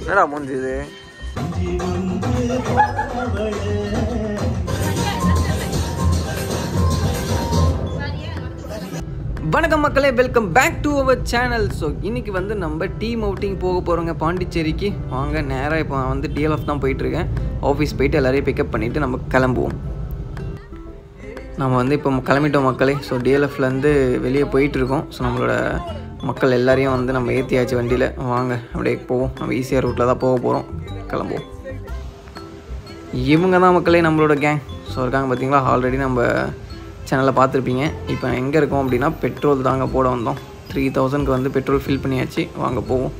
என்னடா முடிஞ்சது? வணக்கம் மக்களே, welcome back to our channel. So இன்றைக்கி வந்து நம்ம டீம் அவுட்டிங் போக போகிறோங்க பாண்டிச்சேரிக்கு. வாங்க நேராக இப்போ வந்து டிஎல்எஃப் தான் போயிட்டுருக்கேன். ஆஃபீஸ் போயிட்டு எல்லோரையும் பிக்கப் பண்ணிவிட்டு நம்ம கிளம்புவோம். நம்ம வந்து இப்போ கிளம்பிட்டோம் மக்களே. ஸோ டிஎல்எஃப்லேருந்து வெளியே போயிட்டுருக்கோம். ஸோ நம்மளோட மக்கள் எல்லாரையும் வந்து நம்ம ஏற்றியாச்சு வண்டியில். வாங்க அப்படியே போவோம். நம்ம ஈஸியாக ரூட்டில் தான் போக போகிறோம். கிளம்புவோம். இவங்க தான் மக்களே நம்மளோட கேங். ஸோ இருக்காங்க பார்த்தீங்களா, ஆல்ரெடி நம்ம சேனலில் பார்த்துருப்பீங்க. இப்போ எங்கே இருக்கோம் அப்படின்னா பெட்ரோல் தாங்க போட வந்தோம். 3000க்கு வந்து பெட்ரோல் ஃபில் பண்ணியாச்சு. வாங்க போவோம்.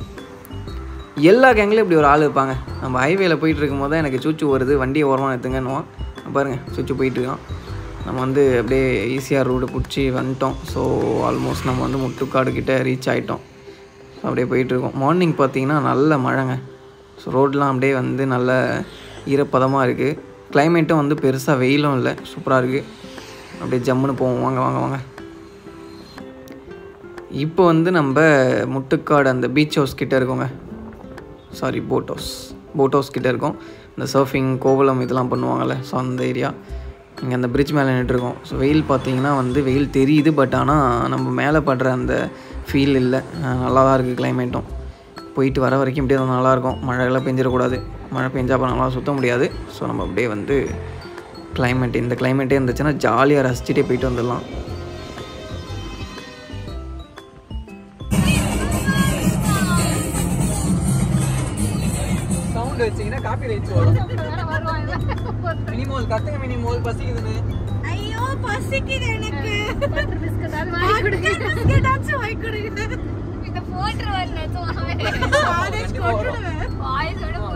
எல்லா கேங்லேயும் இப்படி ஒரு ஆள் இருப்பாங்க. நம்ம ஹைவேயில் போயிட்டு இருக்கும் போது தான் எனக்கு சூச்சு வருது, வண்டியை ஓரமாக எடுத்துங்கன்னுவான். பாருங்கள் சூச்சு போயிட்டுருக்கான். நம்ம வந்து அப்படியே ஈஸியாக ரோடு பிடிச்சி வந்துட்டோம். ஸோ ஆல்மோஸ்ட் நம்ம வந்து முட்டுக்காடு கிட்டே ரீச் ஆகிட்டோம். அப்படியே போயிட்டுருக்கோம். மார்னிங் பார்த்திங்கன்னா நல்ல மழைங்க. ஸோ ரோடெலாம் அப்படியே வந்து நல்ல ஈரப்பதமாக இருக்குது. கிளைமேட்டும் வந்து பெருசாக வெயிலும் இல்லை, சூப்பராக இருக்குது. அப்படியே ஜம்முன்னு போவோம். வாங்க வாங்க வாங்க. இப்போ வந்து நம்ம முட்டுக்காடு அந்த பீச் ஹவுஸ் கிட்டே இருக்கோங்க. சாரி, போட் ஹவுஸ் கிட்டே இருக்கோம். இந்த சர்ஃபிங் கோவலம் இதெல்லாம் பண்ணுவாங்கள்ல, ஸோ அந்த ஏரியா. இங்கே அந்த பிரிட்ஜ் மேலே நின்றுருக்கோம். ஸோ வெயில் பார்த்திங்கன்னா வந்து வெயில் தெரியுது, பட் ஆனால் நம்ம மேலே படுற அந்த ஃபீல் இல்லை. நல்லா தான் இருக்குது கிளைமேட்டும். போயிட்டு வர வரைக்கும் இப்படியே தான் நல்லாயிருக்கும். மழையெல்லாம் பெஞ்சிடக்கூடாது. மழை பெஞ்சால் அப்புறம் நல்லா சுற்ற முடியாது. ஸோ நம்ம அப்படியே வந்து இந்த கிளைமேட்டே இருந்துச்சுன்னா ஜாலியாக ரசிச்சுட்டே போயிட்டு வந்துடலாம். சவுண்ட் வச்சிங்கன்னா காப்பி ரைட்ஸ் வரும். மினிமோல் கத்துங்க, மினிமோல் பசிக்குதுன்னு. ஐயோ பசிக்குது எனக்கு. பிஸ்கட் வாங்கி கொடுங்க. பிஸ்கட்டாச்சும் வாங்கி கொடுங்க. இந்த போட்ரு வரணும் ஆதேஷ் போட்ருவேன்.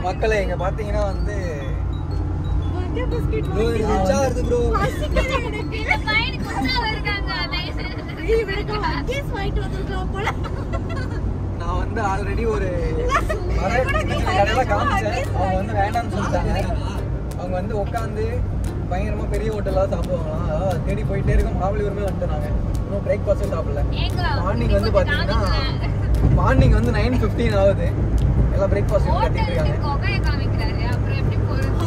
மக்களே இங்க பாத்தீங்கன்னா வந்து பர்த்டே பிஸ்கட் ரிச்சா இருக்கு ப்ரோ. பசிக்குது எனக்கு. இந்த பையன் குச்சா வருதாங்க. இவனுக்கு கேஸ் வாங்கிட்டு வந்துட்டோம் போல. நான் வந்து ஆல்ரெடி ஒரு கடையில காமிச்சேன். அவங்க வந்து வேண்டாம்னு சொல்லிட்டாங்க. அவங்க வந்து உட்காந்து பயங்கரமா பெரிய ஹோட்டலாக சாப்பிடுவாங்களாம். அதாவது தேடி போயிட்டே இருக்கோம். மகாபலிபுரமே வந்துட்டோம். நாங்கள் இன்னும் பிரேக்ஃபாஸ்ட்டும் சாப்பிடல. மார்னிங் வந்து பார்த்தீங்கன்னா மார்னிங் வந்து 9:15 ஆகுது. எல்லாம் பிரேக்ஃபாஸ்ட் கட்டிட்டு இருக்காங்க.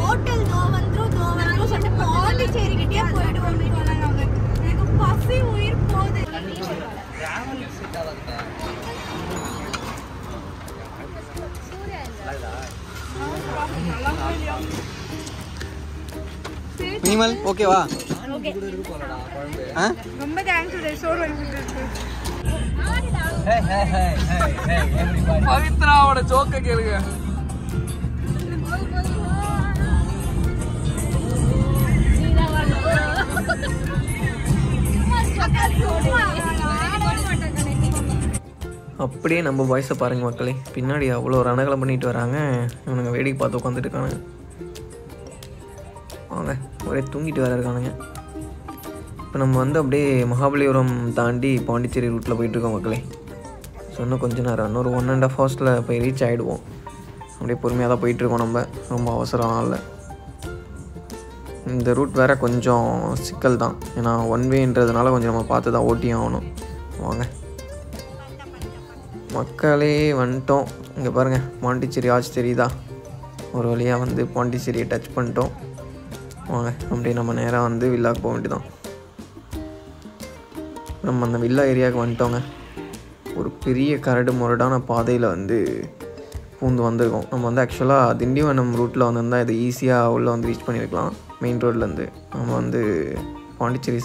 ஹோட்டல் தோ வந்துரும் சொல்லிட்டு பாண்டிச்சேரி கிட்டே போயிடுவோம். எனக்கு பசி உயிர் போகுது. மினிமல் ஓகேவா? ஓகே. ரொம்ப தேங்க்ஸ் டு சோறு வாங்கிட்டு. பவித்ராவோட ஜோக்க கேளுங்க. அப்படியே நம்ம வாய்ஸை பாருங்கள் மக்களே. பின்னாடி அவ்வளோ ரணகலம் பண்ணிட்டு வராங்க. இவனுங்க வேடிக்கை பார்த்து உட்காந்துட்டு இருக்கானுங்க. வாங்க, ஒரே தூங்கிட்டு வேறு இருக்கானுங்க. இப்போ நம்ம வந்து அப்படியே மகாபலிபுரம் தாண்டி பாண்டிச்சேரி ரூட்டில் போயிட்டுருக்கோம் மக்களே. ஸோ இன்னும் கொஞ்சம் நேரம், இன்னொரு 1.5 ஹவர்ஸில் போய் ரீச் ஆகிடுவோம். அப்படியே பொறுமையாக தான் போயிட்டுருக்கோம். நம்ம ரொம்ப அவசரம் இல்லை. இந்த ரூட் வேறு கொஞ்சம் சிக்கல் தான். ஏன்னா 1 வேன்றதுனால கொஞ்சம் நம்ம பார்த்து தான் ஓட்டியும் ஆகணும். வாங்க மக்களே, வந்துட்டோம். இங்கே பாருங்கள், பாண்டிச்சேரி ஆச்சு தெரியுதா? ஒரு வழியாக வந்து பாண்டிச்சேரியை டச் பண்ணிட்டோம். வாங்க அப்படியே நம்ம நேராக வந்து வில்லாவுக்கு போக வேண்டியதான். நம்ம அந்த வில்லா ஏரியாவுக்கு வந்துட்டோங்க. ஒரு பெரிய கரடு முரடான பாதையில் வந்து பூந்து வந்திருக்கோம். நம்ம வந்து ஆக்சுவலாக திண்டிவனம் ரூட்டில் வந்திருந்தால் இது ஈஸியாக உள்ளே வந்து ரீச் பண்ணியிருக்கலாம். மெயின் ரோட்லேருந்து நம்ம வந்து பாண்டிச்சேரி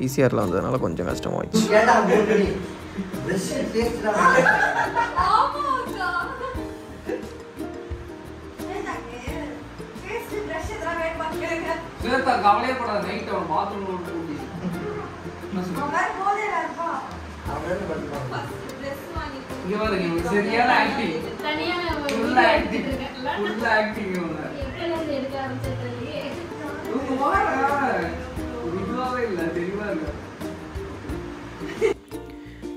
ஈஸியாரில் வந்ததுனால கொஞ்சம் கஷ்டமாகிடுச்சு.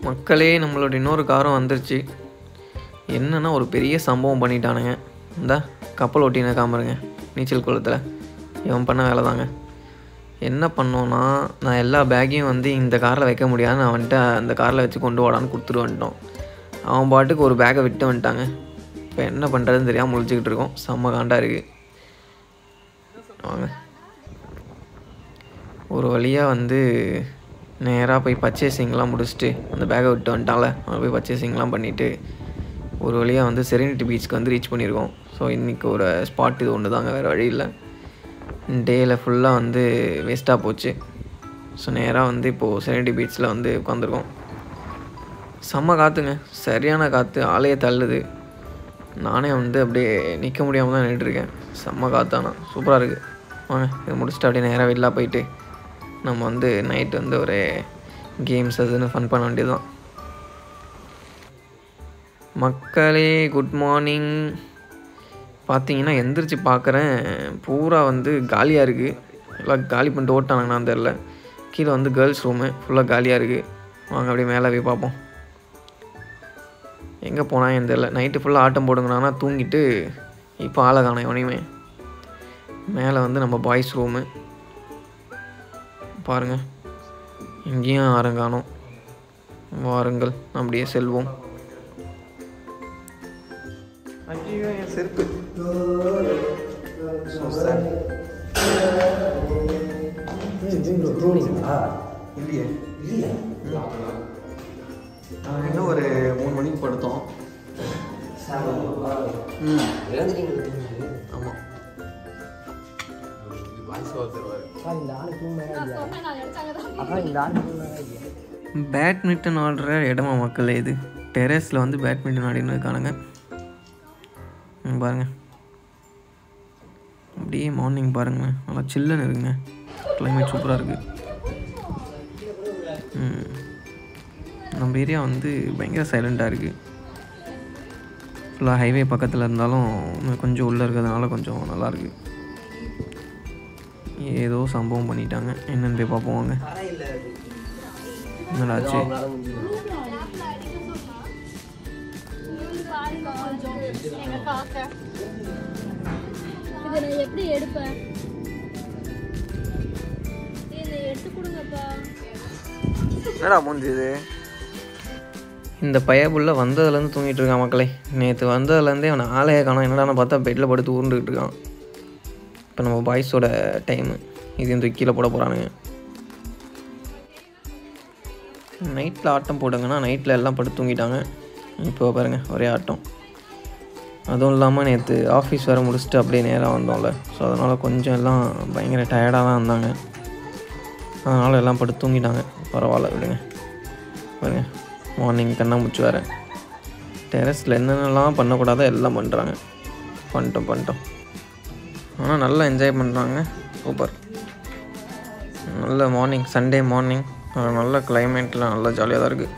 மக்களே, நம்மளோட இன்னொரு காரம் வந்துருச்சு. என்னென்னா ஒரு பெரிய சம்பவம் பண்ணிட்டானுங்க. இந்த கப்பல் ஓட்டின காமருங்க நீச்சல் குளத்தில் இவன் பண்ண வேலை தாங்க. என்ன பண்ணோன்னா, நான் எல்லா பேக்கையும் வந்து இந்த காரில் வைக்க முடியாது, நான் வந்துட்டு அந்த காரில் வச்சு கொண்டு வாடான்னு கொடுத்துட்டு வந்துட்டோம். அவன் பாட்டுக்கு ஒரு பேக்கை விட்டு வந்துட்டாங்க. இப்போ என்ன பண்ணுறதுன்னு தெரியாமல் முழிச்சிக்கிட்டு இருக்கோம். செம்ம காண்டாக இருக்குது. வாங்க ஒரு வழியாக வந்து நேராக போய் பர்ச்சேசிங்லாம் முடிச்சுட்டு அந்த பேக்கை விட்டு வந்துட்டால அவன் போய் பர்ச்சேசிங்லாம் பண்ணிவிட்டு ஒரு வழியாக வந்து செரெனிட்டி பீச்சுக்கு வந்து ரீச் பண்ணியிருக்கோம். ஸோ இன்றைக்கி ஒரு ஸ்பாட் இது ஒன்று தாங்க, வேறு வழி இல்லை. டேயில் ஃபுல்லாக வந்து வேஸ்ட்டாக போச்சு. ஸோ நேராக வந்து இப்போது செரெனிட்டி பீச்சில் வந்து உட்காந்துருக்கோம். செம்ம காற்றுங்க, சரியான காற்று, ஆளையே தள்ளுது. நானே வந்து அப்படியே நிற்க முடியாமல் தான் நின்றுட்டுருக்கேன். செம்ம காற்றானா சூப்பராக இருக்குது. வாங்க இதை முடிச்சுட்டு அப்படியே நேராக வெளில போயிட்டு நம்ம வந்து நைட்டு வந்து ஒரு கேம்ஸ் அதுன்னு ஃபன் பண்ண வேண்டியது தான். மக்களே குட் மார்னிங். பார்த்தீங்கன்னா எந்திரிச்சு பார்க்குறேன் பூரா வந்து காலியாக இருக்குது. எல்லாம் காலி பண்ணிட்டு ஓட்டானுங்கண்ணா தெரில. கீழே வந்து கேர்ள்ஸ் ரூமு ஃபுல்லாக காலியாக இருக்குது. வாங்க அப்படியே மேலே போய் பார்ப்போம். எங்கே போனான்னு தெரில. நைட்டு ஃபுல்லாக ஆட்டம் போடுங்கண்ணா தூங்கிட்டு இப்போ ஆளை காணோம் எவனையுமே. மேலே வந்து நம்ம பாய்ஸ் ரூமு பாருங்கள், இங்கேயும் யாரும் காணோம். வாருங்கள் அப்படியே செல்வோம். ஐயோ என் செருப்பு. இல்லையே இன்னும் ஒரு 3 மணிக்கு படுத்தோம். ஆமாம் பேட்மிண்டன் ஆடுற இடமா மக்கள் இது. டெரஸில் வந்து பேட்மிண்டன் ஆடின்னு இருக்கானுங்க பாருங்கள். அப்படியே மார்னிங் பாருங்கள், நல்லா சில்லுன்னு இருக்குங்க. கிளைமேட் சூப்பராக இருக்குது. நம்ம ஏரியா வந்து பயங்கர சைலண்ட்டாக இருக்குது. ஃபுல்லாக ஹைவே பக்கத்தில் இருந்தாலும் கொஞ்சம் உள்ளே இருக்கிறதுனால கொஞ்சம் நல்லாயிருக்கு. ஏதோ சம்பவம் பண்ணிட்டாங்க, என்னென்னு போய் பார்ப்போம் வாங்க. என்னடாச்சு? எப்படி எடுப்பேன்? எடுத்து கொடுங்கப்பா. என்னடா முடிஞ்சுது? இந்த பையபுள்ள வந்ததுலேருந்து தூங்கிட்டு இருக்கான் மக்களே. நேற்று வந்ததுலேருந்தே அவனை ஆளையே காணோம். என்னடான்னு பார்த்தா பெட்டில் படுத்து ஊர்ந்துக்கிட்டு இருக்கான். இப்போ நம்ம பாய்ஸோட டைமு இது இந்த கீழே போட போகிறானுங்க. நைட்டில் ஆட்டம் போடுங்கன்னா நைட்டில் எல்லாம் படுத்து தூங்கிட்டாங்க. இப்போ பாருங்கள் ஒரே ஆட்டம். அதுவும் இல்லாமல் நேற்று ஆஃபீஸ் வேறு முடிச்சுட்டு அப்படியே நேராக வந்தோம்ல. ஸோ அதனால் கொஞ்சம் எல்லாம் பயங்கர டயர்டாக தான் இருந்தாங்க. அதனால் எல்லாம் படுத்து தூங்கிட்டாங்க. பரவாயில்ல விடுங்க. பாருங்க மார்னிங் கண்ணாமூச்சி வேறு. டெரஸில் என்னென்னலாம் பண்ணக்கூடாதோ எல்லாம் பண்ணுறாங்க. பண்ணிட்டோம். ஆனால் நல்லா என்ஜாய் பண்ணுறாங்க. சூப்பர். நல்ல மார்னிங், சண்டே மார்னிங், நல்ல கிளைமேட்டில் நல்லா ஜாலியாக தான் இருக்குது.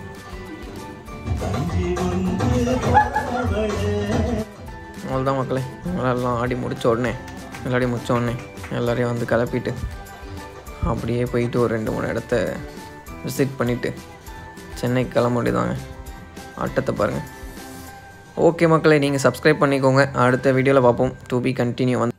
அவ்வளோதான் மக்களே. எல்லாம் ஆடி முடித்த உடனே எல்லோரையும் வந்து கிளப்பிட்டு அப்படியே போயிட்டு ஒரு 2-3 இடத்த விசிட் பண்ணிவிட்டு சென்னைக்கு கிளம்ப வேண்டியதாங்க. ஆட்டத்தை பாருங்கள். ஓகே மக்களே, நீங்கள் சப்ஸ்கிரைப் பண்ணிக்கோங்க. அடுத்த வீடியோவில் பார்ப்போம். டு பி கண்டினியூ வந்து